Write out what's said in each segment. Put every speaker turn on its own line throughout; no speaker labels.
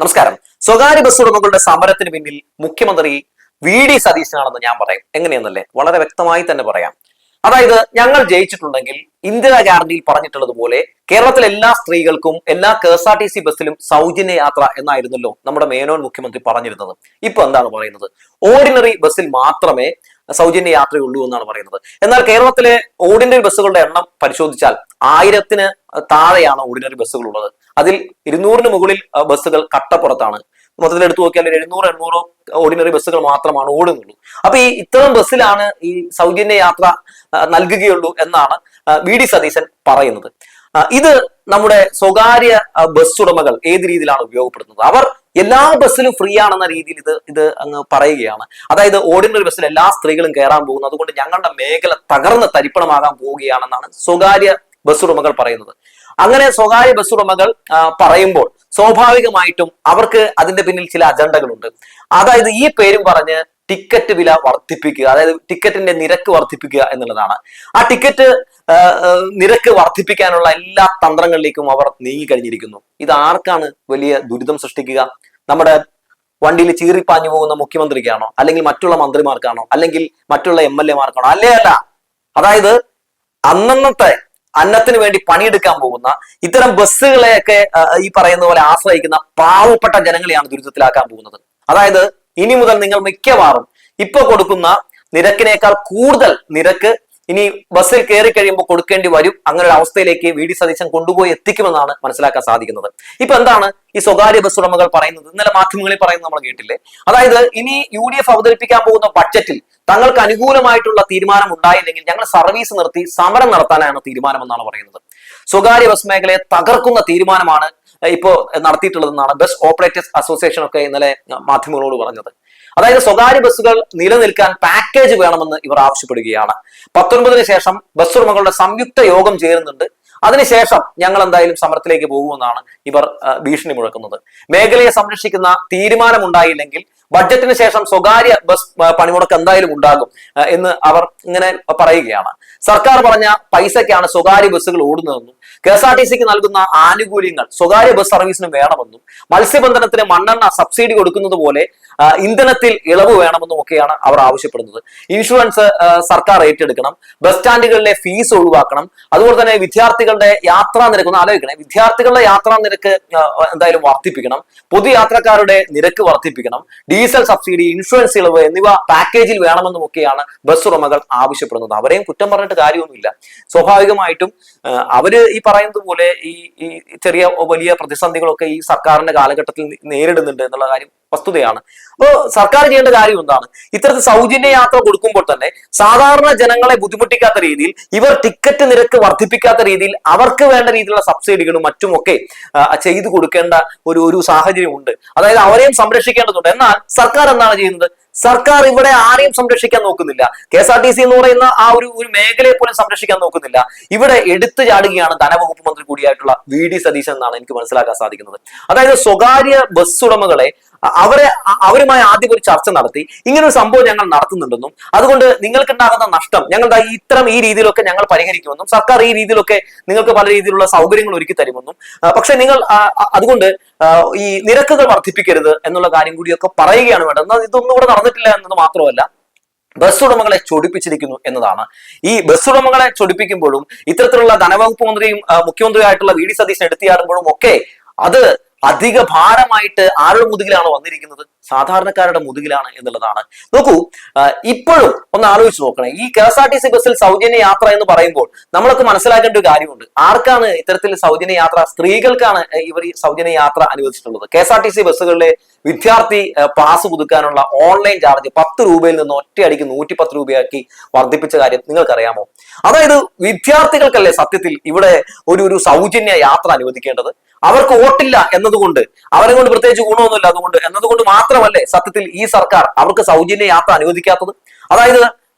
നമസ്കാരം. സ്വകാര്യ ബസ് ഉടമകളുടെ സമരത്തിന് പിന്നിൽ മുഖ്യമന്ത്രി വി.ഡി. സതീശനാണെന്ന് ഞാൻ പറയും. എങ്ങനെയെന്നല്ലേ? വളരെ വ്യക്തമായി തന്നെ പറയാം. അതായത്, ഞങ്ങൾ ജയിച്ചിട്ടുണ്ടെങ്കിൽ ഇന്ദിരാ ഗ്യാരണ്ടിയിൽ പറഞ്ഞിട്ടുള്ളതുപോലെ കേരളത്തിലെ എല്ലാ സ്ത്രീകൾക്കും എല്ലാ KSRTC ബസ്സിലും സൗജന്യ യാത്ര എന്നായിരുന്നല്ലോ നമ്മുടെ മേനോൻ മുഖ്യമന്ത്രി പറഞ്ഞിരുന്നത്. ഇപ്പൊ എന്താണ് പറയുന്നത്? ഓർഡിനറി ബസ്സിൽ മാത്രമേ സൗജന്യ യാത്രയുള്ളൂ എന്നാണ് പറയുന്നത്. എന്നാൽ കേരളത്തിലെ ഓർഡിനറി ബസ്സുകളുടെ എണ്ണം പരിശോധിച്ചാൽ 1000-ന് താഴെയാണ് ഓർഡിനറി ബസ്സുകൾ ഉള്ളത്. അതിൽ 200-ന് മുകളിൽ ബസ്സുകൾ കട്ടപ്പുറത്താണ്. മൊത്തത്തിൽ എടുത്തു നോക്കിയാൽ 700-800 ഓർഡിനറി ബസ്സുകൾ മാത്രമാണ് ഓടുന്നുള്ളൂ. അപ്പൊ ഇത്തരം ബസ്സിലാണ് ഈ സൗജന്യ യാത്ര നൽകുകയുള്ളൂ എന്നാണ് വി.ഡി. സതീശൻ പറയുന്നത്. ഇത് നമ്മുടെ സ്വകാര്യ ബസ് ഉടമകൾ ഏത് രീതിയിലാണ് ഉപയോഗപ്പെടുത്തുന്നത്? അവർ എല്ലാ ബസ്സിലും ഫ്രീ ആണെന്ന രീതിയിൽ ഇത് അങ്ങ് പറയുകയാണ്. അതായത്, ഓർഡിനറി ബസ്സിൽ എല്ലാ സ്ത്രീകളും കയറാൻ പോകുന്നു, അതുകൊണ്ട് ഞങ്ങളുടെ മേഖല തകർന്ന് തരിപ്പണമാകാൻ പോവുകയാണെന്നാണ് സ്വകാര്യ ബസ് ഉടമകൾ പറയുന്നത്. അങ്ങനെ സ്വകാര്യ ബസ് ഉടമകൾ പറയുമ്പോൾ സ്വാഭാവികമായിട്ടും അവർക്ക് അതിന്റെ പിന്നിൽ ചില അജണ്ടകളുണ്ട്. അതായത്, ഈ പേരും പറഞ്ഞ് ടിക്കറ്റ് വില വർദ്ധിപ്പിക്കുക, അതായത് ടിക്കറ്റിന്റെ നിരക്ക് വർദ്ധിപ്പിക്കുക എന്നുള്ളതാണ്. ആ ടിക്കറ്റ് നിരക്ക് വർദ്ധിപ്പിക്കാനുള്ള എല്ലാ തന്ത്രങ്ങളിലേക്കും അവർ നീങ്ങിക്കഴിഞ്ഞിരിക്കുന്നു. ഇത് ആർക്കാണ് വലിയ ദുരിതം സൃഷ്ടിക്കുക? നമ്മുടെ വണ്ടിയിൽ ചീറിപ്പാഞ്ഞു പോകുന്ന മുഖ്യമന്ത്രിക്കാണോ? അല്ലെങ്കിൽ മറ്റുള്ള മന്ത്രിമാർക്കാണോ? അല്ലെങ്കിൽ മറ്റുള്ള MLA മാർക്കാണോ? അല്ല. അതായത്, അന്നന്നത്തെ അന്നത്തിന് വേണ്ടി പണിയെടുക്കാൻ പോകുന്ന ഇത്തരം ബസ്സുകളെയൊക്കെ ഈ പറയുന്ന പോലെ ആശ്രയിക്കുന്ന പാവപ്പെട്ട ജനങ്ങളെയാണ് ദുരിതത്തിലാക്കാൻ പോകുന്നത്. അതായത്, ഇനി മുതൽ നിങ്ങൾ മിക്കവാറും ഇപ്പൊ കൊടുക്കുന്ന നിരക്കിനേക്കാൾ കൂടുതൽ നിരക്ക് ഇനി ബസ്സിൽ കയറി കഴിയുമ്പോൾ കൊടുക്കേണ്ടി വരും. അങ്ങനെ ഒരു അവസ്ഥയിലേക്ക് വി.ഡി. സതീശൻ കൊണ്ടുപോയി എത്തിക്കുമെന്നാണ് മനസ്സിലാക്കാൻ സാധിക്കുന്നത്. ഇപ്പൊ എന്താണ് ഈ സ്വകാര്യ ബസ് ഉടമകൾ പറയുന്നത്? ഇന്നലെ മാധ്യമങ്ങളിൽ പറയുന്നത് നമ്മൾ കേട്ടില്ലേ? അതായത്, ഇനി UDF അവതരിപ്പിക്കാൻ പോകുന്ന ബഡ്ജറ്റിൽ തങ്ങൾക്ക് അനുകൂലമായിട്ടുള്ള തീരുമാനം ഉണ്ടായില്ലെങ്കിൽ ഞങ്ങൾ സർവീസ് നിർത്തി സമരം നടത്താനാണ് തീരുമാനമെന്നാണ് പറയുന്നത്. സ്വകാര്യ ബസ് മേഖലയെ തകർക്കുന്ന തീരുമാനമാണ് ഇപ്പോ നടത്തിയിട്ടുള്ളതെന്നാണ് ബസ് ഓപ്പറേറ്റേഴ്സ് അസോസിയേഷൻ ഒക്കെ ഇന്നലെ മാധ്യമങ്ങളോട് പറഞ്ഞത്. അതായത്, സ്വകാര്യ ബസ്സുകൾ നിലനിൽക്കാൻ പാക്കേജ് വേണമെന്ന് ഇവർ ആവശ്യപ്പെടുകയാണ്. 19-ന് ശേഷം ബസ് ഉടമകളുടെ സംയുക്ത യോഗം ചേരുന്നുണ്ട്. അതിനുശേഷം ഞങ്ങൾ എന്തായാലും സമരത്തിലേക്ക് പോകുമെന്നാണ് ഇവർ ഭീഷണി മുഴക്കുന്നത്. മേഖലയെ സംരക്ഷിക്കുന്ന തീരുമാനമുണ്ടായില്ലെങ്കിൽ ബഡ്ജറ്റിന് ശേഷം സ്വകാര്യ ബസ് പണിമുടക്ക് എന്തായാലും ഉണ്ടാകും എന്ന് അവർ ഇങ്ങനെ പറയുകയാണ്. സർക്കാർ പറഞ്ഞ പൈസയ്ക്കാണ് സ്വകാര്യ ബസ്സുകൾ ഓടുന്നതെന്നും KSRTCക്ക് നൽകുന്ന ആനുകൂല്യങ്ങൾ സ്വകാര്യ ബസ് സർവീസിനും വേണമെന്നും മത്സ്യബന്ധനത്തിന് മണ്ണെണ്ണ സബ്സിഡി കൊടുക്കുന്നത് പോലെ ഇന്ധനത്തിൽ ഇളവ് വേണമെന്നും ഒക്കെയാണ് അവർ ആവശ്യപ്പെടുന്നത്. ഇൻഷുറൻസ് സർക്കാർ ഏറ്റെടുക്കണം, ബസ് സ്റ്റാൻഡുകളിലെ ഫീസ് ഒഴിവാക്കണം, അതുപോലെ തന്നെ വിദ്യാർത്ഥികളുടെ യാത്രാ നിരക്ക് ഒന്ന് ആലോചിക്കണേ, വിദ്യാർത്ഥികളുടെ യാത്രാ നിരക്ക് എന്തായാലും വർദ്ധിപ്പിക്കണം, പൊതുയാത്രക്കാരുടെ നിരക്ക് വർദ്ധിപ്പിക്കണം, ഡീസൽ സബ്സിഡി, ഇൻഷുറൻസ് ഇളവ് എന്നിവ പാക്കേജിൽ വേണമെന്നും ഒക്കെയാണ് ബസ് ഉടമകൾ ആവശ്യപ്പെടുന്നത്. അവരെയും കുറ്റം പറഞ്ഞിട്ട് കാര്യമൊന്നുമില്ല. സ്വാഭാവികമായിട്ടും അവര് ഈ പറയുന്നത് പോലെ ഈ ചെറിയ വലിയ പ്രതിസന്ധികളൊക്കെ ഈ സർക്കാരിന്റെ കാലഘട്ടത്തിൽ നേരിടുന്നുണ്ട് എന്നുള്ള കാര്യം വസ്തുതയാണ്. അപ്പോൾ സർക്കാർ ചെയ്യേണ്ട കാര്യം എന്താണ്? ഇത്തരത്തിൽ സൗജന്യ യാത്ര കൊടുക്കുമ്പോൾ തന്നെ സാധാരണ ജനങ്ങളെ ബുദ്ധിമുട്ടിക്കാത്ത രീതിയിൽ, ഇവർ ടിക്കറ്റ് നിരക്ക് വർദ്ധിപ്പിക്കാത്ത രീതിയിൽ അവർക്ക് വേണ്ട രീതിയിലുള്ള സബ്സിഡികളും മറ്റുമൊക്കെ ചെയ്തു കൊടുക്കേണ്ട ഒരു സാഹചര്യം ഉണ്ട്. അതായത്, അവരെയും സംരക്ഷിക്കേണ്ടതുണ്ട്. എന്നാൽ സർക്കാർ എന്താണ് ചെയ്യുന്നത്? സർക്കാർ ഇവിടെ ആരെയും സംരക്ഷിക്കാൻ നോക്കുന്നില്ല. KSRTC എന്ന് പറയുന്ന ആ ഒരു മേഖലയെ പോലും സംരക്ഷിക്കാൻ നോക്കുന്നില്ല. ഇവിടെ എടുത്തു ചാടുകയാണ് ധനവകുപ്പ് മന്ത്രി കൂടിയായിട്ടുള്ള വി.ഡി. സതീശൻ എന്നാണ് എനിക്ക് മനസ്സിലാക്കാൻ സാധിക്കുന്നത്. അതായത്, സ്വകാര്യ ബസ് ഉടമകളെ അവരുമായി ആദ്യം ഒരു ചർച്ച നടത്തി ഇങ്ങനെ ഒരു സംഭവം ഞങ്ങൾ നടത്തുന്നുണ്ടെന്നും അതുകൊണ്ട് നിങ്ങൾക്കുണ്ടാകുന്ന നഷ്ടം ഞങ്ങളുടെ ഈ രീതിയിലൊക്കെ ഞങ്ങൾ പരിഹരിക്കുമെന്നും സർക്കാർ ഈ രീതിയിലൊക്കെ നിങ്ങൾക്ക് പല രീതിയിലുള്ള സൗകര്യങ്ങൾ ഒരുക്കി തരുമെന്നും പക്ഷെ നിങ്ങൾ അതുകൊണ്ട് ഈ നിരക്കുകൾ വർദ്ധിപ്പിക്കരുത് എന്നുള്ള കാര്യം കൂടിയൊക്കെ പറയുകയാണ് വേണ്ടത്. എന്നാൽ ഇതൊന്നും ഇവിടെ നടന്നിട്ടില്ല എന്നത് മാത്രമല്ല, ബസ് ഉടമകളെ ചൊടിപ്പിച്ചിരിക്കുന്നു എന്നതാണ്. ഈ ബസ് ഉടമകളെ ചൊടിപ്പിക്കുമ്പോഴും ഇത്തരത്തിലുള്ള ധനവകുപ്പ് മന്ത്രിയും മുഖ്യമന്ത്രിയായിട്ടുള്ള വി.ഡി. സതീശൻ എടുത്തിയാടുമ്പോഴും ഒക്കെ അത് അധിക ഭാരമായിട്ട് ആരുടെ മുതുകിലാണ് വന്നിരിക്കുന്നത്? സാധാരണക്കാരുടെ മുതുകിലാണ് എന്നുള്ളതാണ്. നോക്കൂ, ഇപ്പോഴും ഒന്ന് ആലോചിച്ച് നോക്കണേ. ഈ KSRTC ബസ്സിൽ സൗജന്യ യാത്ര എന്ന് പറയുമ്പോൾ നമ്മളൊക്കെ മനസ്സിലാക്കേണ്ട ഒരു കാര്യമുണ്ട്. ആർക്കാണ് ഇത്തരത്തിൽ സൗജന്യ യാത്ര? സ്ത്രീകൾക്കാണ് ഇവർ ഈ സൗജന്യ യാത്ര അനുവദിച്ചിട്ടുള്ളത്. KSRTC ബസ്സുകളിലെ വിദ്യാർത്ഥി പാസ് പുതുക്കാനുള്ള ഓൺലൈൻ ചാർജ് 10 രൂപയിൽ നിന്ന് ഒറ്റയടിക്ക് 110 രൂപയാക്കി വർദ്ധിപ്പിച്ച കാര്യം നിങ്ങൾക്കറിയാമോ? അതായത്, വിദ്യാർത്ഥികൾക്കല്ലേ സത്യത്തിൽ ഇവിടെ ഒരു സൗജന്യ യാത്ര അനുവദിക്കേണ്ടത്? അവർക്ക് വോട്ടില്ല എന്നതുകൊണ്ട്, അവരെ കൊണ്ട് പ്രത്യേകിച്ച് ഗുണമൊന്നുമില്ല അതുകൊണ്ട് എന്നതുകൊണ്ട് മാത്രമല്ലേ സത്യത്തിൽ ഈ സർക്കാർ അവർക്ക് സൗജന്യ യാത്ര അനുവദിക്കാത്തത്? അതായത്,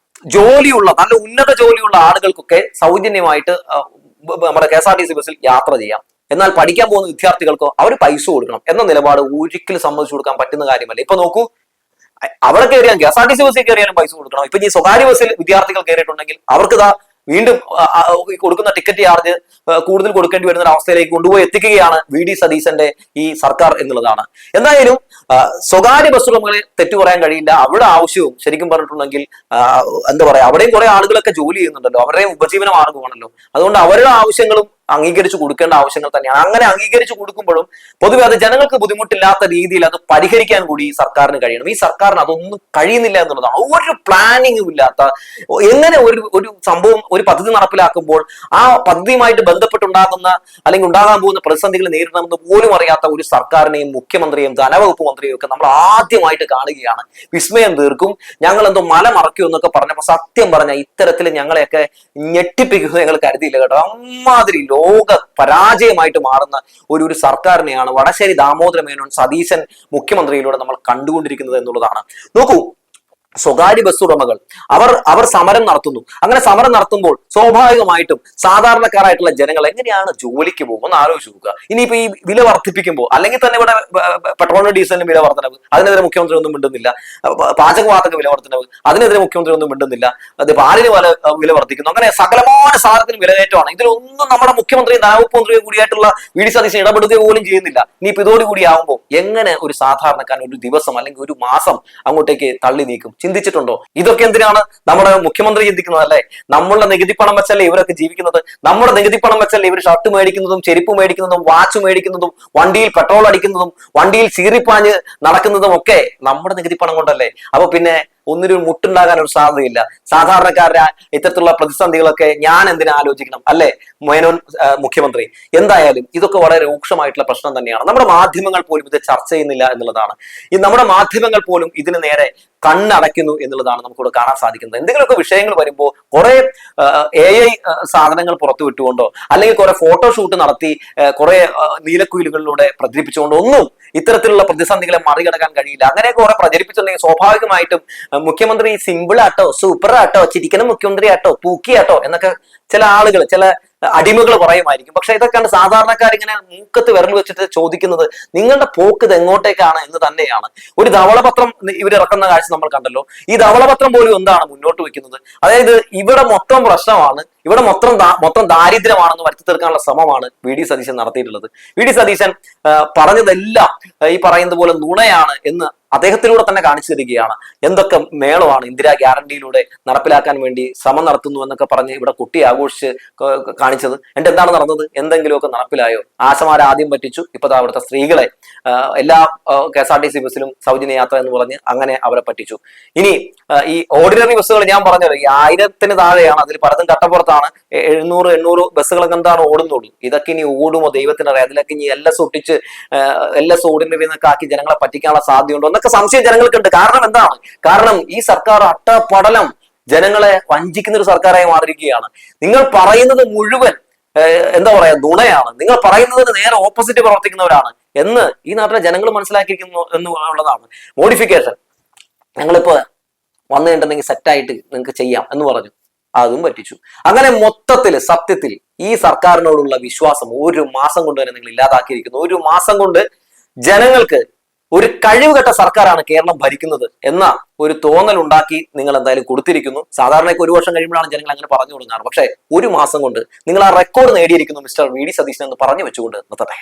ജോലിയുള്ള നല്ല ഉന്നത ജോലിയുള്ള ആളുകൾക്കൊക്കെ സൗജന്യമായിട്ട് നമ്മുടെ KSRTC ബസ്സിൽ യാത്ര ചെയ്യാം. എന്നാൽ പഠിക്കാൻ പോകുന്ന വിദ്യാർത്ഥികൾക്കോ അവർ പൈസ കൊടുക്കണം എന്ന നിലപാട് ഒരിക്കലും സമ്മതിച്ചു കൊടുക്കാൻ പറ്റുന്ന കാര്യമല്ല. ഇപ്പൊ നോക്കൂ, അവിടെ കയറിയാൽ KSRTC ബസ്സിൽ കയറിയാലും പൈസ കൊടുക്കണം. ഇപ്പൊ ഈ സ്വകാര്യ ബസ്സിൽ വിദ്യാർത്ഥികൾ കയറിയിട്ടുണ്ടെങ്കിൽ അവർക്ക് വീണ്ടും കൊടുക്കുന്ന ടിക്കറ്റ് ചാർജ് കൂടുതൽ കൊടുക്കേണ്ടി വരുന്ന ഒരു അവസ്ഥയിലേക്ക് കൊണ്ടുപോയി എത്തിക്കുകയാണ് VD സതീശന്റെ ഈ സർക്കാർ എന്നുള്ളതാണ്. എന്തായാലും സ്വകാര്യ ബസ് ഉടമകളെ തെറ്റു പറയാൻ കഴിയില്ല. അവിടെ ആവശ്യവും ശരിക്കും പറഞ്ഞിട്ടുണ്ടെങ്കിൽ എന്താ പറയാ, അവിടെയും കുറെ ആളുകളൊക്കെ ജോലി ചെയ്യുന്നുണ്ടല്ലോ, അവരുടെയും ഉപജീവന മാർഗമാണല്ലോ. അതുകൊണ്ട് അവരുടെ ആവശ്യങ്ങളും അംഗീകരിച്ചു കൊടുക്കേണ്ട ആവശ്യങ്ങൾ തന്നെയാണ്. അങ്ങനെ അംഗീകരിച്ചു കൊടുക്കുമ്പോഴും പൊതുവെ അത് ജനങ്ങൾക്ക് ബുദ്ധിമുട്ടില്ലാത്ത രീതിയിൽ അത് പരിഹരിക്കാൻ കൂടി ഈ സർക്കാരിന് കഴിയണം. ഈ സർക്കാരിന് അതൊന്നും കഴിയുന്നില്ല എന്നുള്ളതാണ്. ഒരു പ്ലാനിങ്ങും ഇല്ലാത്ത, എങ്ങനെ ഒരു സംഭവം ഒരു പദ്ധതി നടപ്പിലാക്കുമ്പോൾ ആ പദ്ധതിയുമായിട്ട് ബന്ധപ്പെട്ടുണ്ടാകുന്ന അല്ലെങ്കിൽ ഉണ്ടാകാൻ പോകുന്ന പ്രതിസന്ധികൾ നേരിടണമെന്ന് പോലും അറിയാത്ത ഒരു സർക്കാരിനെയും മുഖ്യമന്ത്രിയും ധനവകുപ്പ് മന്ത്രിയും ഒക്കെ നമ്മൾ ആദ്യമായിട്ട് കാണുകയാണ്. വിസ്മയം തീർക്കും, ഞങ്ങൾ എന്തോ മല മറക്കൂ എന്നൊക്കെ പറഞ്ഞപ്പോൾ സത്യം പറഞ്ഞ ഇത്തരത്തിൽ ഞങ്ങളെയൊക്കെ ഞെട്ടിപ്പിക്കുന്നത് ഞങ്ങൾ കരുതിയില്ല കേട്ടോ. അമ്മാതിരി ലോക പരാജയമായിട്ട് മാറുന്ന ഒരു സർക്കാരിനെയാണ് വടശ്ശേരി ദാമോദര മേനോൻ സതീശൻ മുഖ്യമന്ത്രിയിലൂടെ നമ്മൾ കണ്ടുകൊണ്ടിരിക്കുന്നത് എന്നുള്ളതാണ്. നോക്കൂ, സ്വകാര്യ ബസ് ഉടമകൾ അവർ സമരം നടത്തുന്നു. അങ്ങനെ സമരം നടത്തുമ്പോൾ സ്വാഭാവികമായിട്ടും സാധാരണക്കാരായിട്ടുള്ള ജനങ്ങൾ എങ്ങനെയാണ് ജോലിക്ക് പോകും എന്ന് ആലോചിച്ച് നോക്കുക. ഇനിയിപ്പോ ഈ വില വർദ്ധിപ്പിക്കുമ്പോൾ, അല്ലെങ്കിൽ തന്നെ ഇവിടെ പെട്രോളിനും ഡീസലിനും വില വർധനവ്, അതിനെതിരെ മുഖ്യമന്ത്രി ഒന്നും മിണ്ടുന്നില്ല. പാചകവാതക വില വർധനവ്, അതിനെതിരെ മുഖ്യമന്ത്രി ഒന്നും മിണ്ടുന്നില്ല. അത് പാലിന് വില വർദ്ധിക്കുന്നു. അങ്ങനെ സകലമായ സാധനത്തിന് വിലകയറ്റമാണ്. ഇതിലൊന്നും നമ്മുടെ മുഖ്യമന്ത്രിയും ധനവകുപ്പ് മന്ത്രിയും കൂടിയായിട്ടുള്ള VD സതീശൻ ഇടപെടുക പോലും ചെയ്യുന്നില്ല. ഇനിയിപ്പോ ഇതോടുകൂടി ആകുമ്പോൾ എങ്ങനെ ഒരു സാധാരണക്കാരൻ ഒരു ദിവസം അല്ലെങ്കിൽ ഒരു മാസം അങ്ങോട്ടേക്ക് തള്ളി നീക്കും? ചിന്തിച്ചിട്ടുണ്ടോ? ഇതൊക്കെ എന്തിനാണ് നമ്മുടെ മുഖ്യമന്ത്രി ചിന്തിക്കുന്നത്? അല്ലേ, നമ്മളുടെ നികുതി പണം വെച്ചല്ലേ ഇവരൊക്കെ ജീവിക്കുന്നത്? നമ്മുടെ നികുതി പണം വെച്ചല്ലേ ഇവർ ഷർട്ട് മേടിക്കുന്നതും ചെരുപ്പ് മേടിക്കുന്നതും വാച്ച് മേടിക്കുന്നതും വണ്ടിയിൽ പെട്രോൾ അടിക്കുന്നതും വണ്ടിയിൽ ചീറിപ്പാഞ്ഞ് നടക്കുന്നതും ഒക്കെ നമ്മുടെ നികുതി പണം കൊണ്ടല്ലേ. അപ്പൊ പിന്നെ ഒന്നിനും മുട്ടുണ്ടാകാൻ ഒരു സാധ്യതയില്ല. സാധാരണക്കാരുടെ ഇത്തരത്തിലുള്ള പ്രതിസന്ധികളൊക്കെ ഞാൻ എന്തിനാ ആലോചിക്കണം, അല്ലെ മേനോൻ മുഖ്യമന്ത്രി? എന്തായാലും ഇതൊക്കെ വളരെ രൂക്ഷമായിട്ടുള്ള പ്രശ്നം തന്നെയാണ്. നമ്മുടെ മാധ്യമങ്ങൾ പോലും ഇത് ചർച്ച ചെയ്യുന്നില്ല എന്നുള്ളതാണ്. ഈ നമ്മുടെ മാധ്യമങ്ങൾ പോലും ഇതിന് നേരെ കണ്ണടയ്ക്കുന്നു എന്നുള്ളതാണ് നമുക്കിവിടെ കാണാൻ സാധിക്കുന്നത്. എന്തെങ്കിലുമൊക്കെ വിഷയങ്ങൾ വരുമ്പോൾ കുറെ AI സാധനങ്ങൾ പുറത്തു വിട്ടുകൊണ്ടോ അല്ലെങ്കിൽ കുറെ ഫോട്ടോഷൂട്ട് നടത്തി കുറെ നീലക്കുയിലുകളിലൂടെ പ്രചരിപ്പിച്ചുകൊണ്ടോ ഒന്നും ഇത്തരത്തിലുള്ള പ്രതിസന്ധികളെ മറികടക്കാൻ കഴിയില്ല. അങ്ങനെയൊക്കെ കുറെ പ്രചരിപ്പിച്ചിട്ടുണ്ടെങ്കിൽ സ്വാഭാവികമായിട്ടും മുഖ്യമന്ത്രി സിമ്പിൾ ആട്ടോ, സൂപ്പർ ആട്ടോ, ചിരിക്കണം മുഖ്യമന്ത്രി ആട്ടോ, പൂക്കിയാട്ടോ എന്നൊക്കെ ചില ആളുകൾ, ചില അടിമകൾ പറയുമായിരിക്കും. പക്ഷെ ഇതൊക്കെയാണ് സാധാരണക്കാർ ഇങ്ങനെ മൂക്കത്ത് വിരൽ വെച്ചിട്ട് ചോദിക്കുന്നത്, നിങ്ങളുടെ പോക്ക് ഇത് എങ്ങോട്ടേക്കാണ് എന്ന് തന്നെയാണ്. ഒരു ധവളപത്രം ഇവർ ഇറക്കുന്ന കാഴ്ച നമ്മൾ കണ്ടല്ലോ. ഈ ധവളപത്രം പോലും എന്താണ് മുന്നോട്ട് വെക്കുന്നത്? അതായത് ഇവിടെ മൊത്തം പ്രശ്നമാണ്, ഇവിടെ മൊത്തം ദാരിദ്ര്യമാണെന്ന് വരുത്തി തീർക്കാനുള്ള ശ്രമമാണ് VD സതീശൻ നടത്തിയിട്ടുള്ളത്. VD സതീശൻ പറഞ്ഞതെല്ലാം ഈ പറയുന്നത് പോലെ നുണയാണ് എന്ന് അദ്ദേഹത്തിലൂടെ തന്നെ കാണിച്ചു തരികയാണ്. എന്തൊക്കെ മേളമാണ് ഇന്ദിരാ ഗ്യാരണ്ടിയിലൂടെ നടപ്പിലാക്കാൻ വേണ്ടി ശ്രമം നടത്തുന്നു എന്നൊക്കെ പറഞ്ഞ് ഇവിടെ കുട്ടി ആഘോഷിച്ച് കാണിച്ചത്. എന്നിട്ട് എന്താണ് നടന്നത്? എന്തെങ്കിലുമൊക്കെ നടപ്പിലായോ? ആശമാരെ ആദ്യം പറ്റിച്ചു, ഇപ്പൊ അവിടുത്തെ സ്ത്രീകളെ എല്ലാ KSRTC ബസ്സിലും സൗജന്യ യാത്ര എന്ന് പറഞ്ഞ് അങ്ങനെ അവരെ പറ്റിച്ചു. ഇനി ഈ ഓർഡിനറി ബസ്സുകൾ ഞാൻ പറഞ്ഞല്ലോ, ഈ 1000-ന് താഴെയാണ്, അതിൽ പലതും കട്ടപ്പുറത്താണ്. 700-800 ബസ്സുകളൊക്കെ എന്താണ് ഓടുന്നുള്ളൂ. ഇതൊക്കെ ഇനി ഓടുമോ ദൈവത്തിന് അറിയാം. അതിലൊക്കെ ഇനി LS ഒട്ടിച്ച് LS ഓർഡിനറി എന്നൊക്കെ ആക്കി ജനങ്ങളെ പറ്റിക്കാനുള്ള സാധ്യതയുണ്ടോ എന്നൊക്കെ സംശയം ജനങ്ങൾക്കുണ്ട്. കാരണം എന്താണ്? കാരണം ഈ സർക്കാർ അട്ടപടലം ജനങ്ങളെ വഞ്ചിക്കുന്ന ഒരു സർക്കാരായി മാറിയിരിക്കുകയാണ്. നിങ്ങൾ പറയുന്നത് മുഴുവൻ എന്താ പറയാ, നുണയാണ്. നിങ്ങൾ പറയുന്നതിന് നേരെ ഓപ്പോസിറ്റ് പ്രവർത്തിക്കുന്നവരാണ് എന്ന് ഈ നാട്ടിലെ ജനങ്ങൾ മനസ്സിലാക്കിയിരിക്കുന്നു എന്നുള്ളതാണ്. മോഡിഫിക്കേഷൻ ഞങ്ങളിപ്പോ വന്നു കഴിഞ്ഞിട്ടുണ്ടെങ്കിൽ സെറ്റായിട്ട് നിങ്ങൾക്ക് ചെയ്യാം എന്ന് പറഞ്ഞു, അതും പറ്റിച്ചു. അങ്ങനെ മൊത്തത്തിൽ സത്യത്തിൽ ഈ സർക്കാരിനോടുള്ള വിശ്വാസം ഒരു മാസം കൊണ്ട് തന്നെ നിങ്ങൾ ഇല്ലാതാക്കിയിരിക്കുന്നു. ഒരു മാസം കൊണ്ട് ജനങ്ങൾക്ക് ഒരു കഴിവുകെട്ട സർക്കാരാണ് കേരളം ഭരിക്കുന്നത് എന്ന ഒരു തോന്നൽ ഉണ്ടാക്കി നിങ്ങൾ എന്തായാലും കൊടുത്തിരിക്കുന്നു. സാധാരണയൊക്കെ 1 വർഷം കഴിയുമ്പോഴാണ് ജനങ്ങൾ അങ്ങനെ പറഞ്ഞു തുടങ്ങാറ്. പക്ഷേ ഒരു മാസം കൊണ്ട് നിങ്ങൾ ആ റെക്കോർഡ് നേടിയിരിക്കുന്നു മിസ്റ്റർ VD സതീശൻ എന്ന് പറഞ്ഞു വെച്ചുകൊണ്ട് നിർത്തട്ടെ.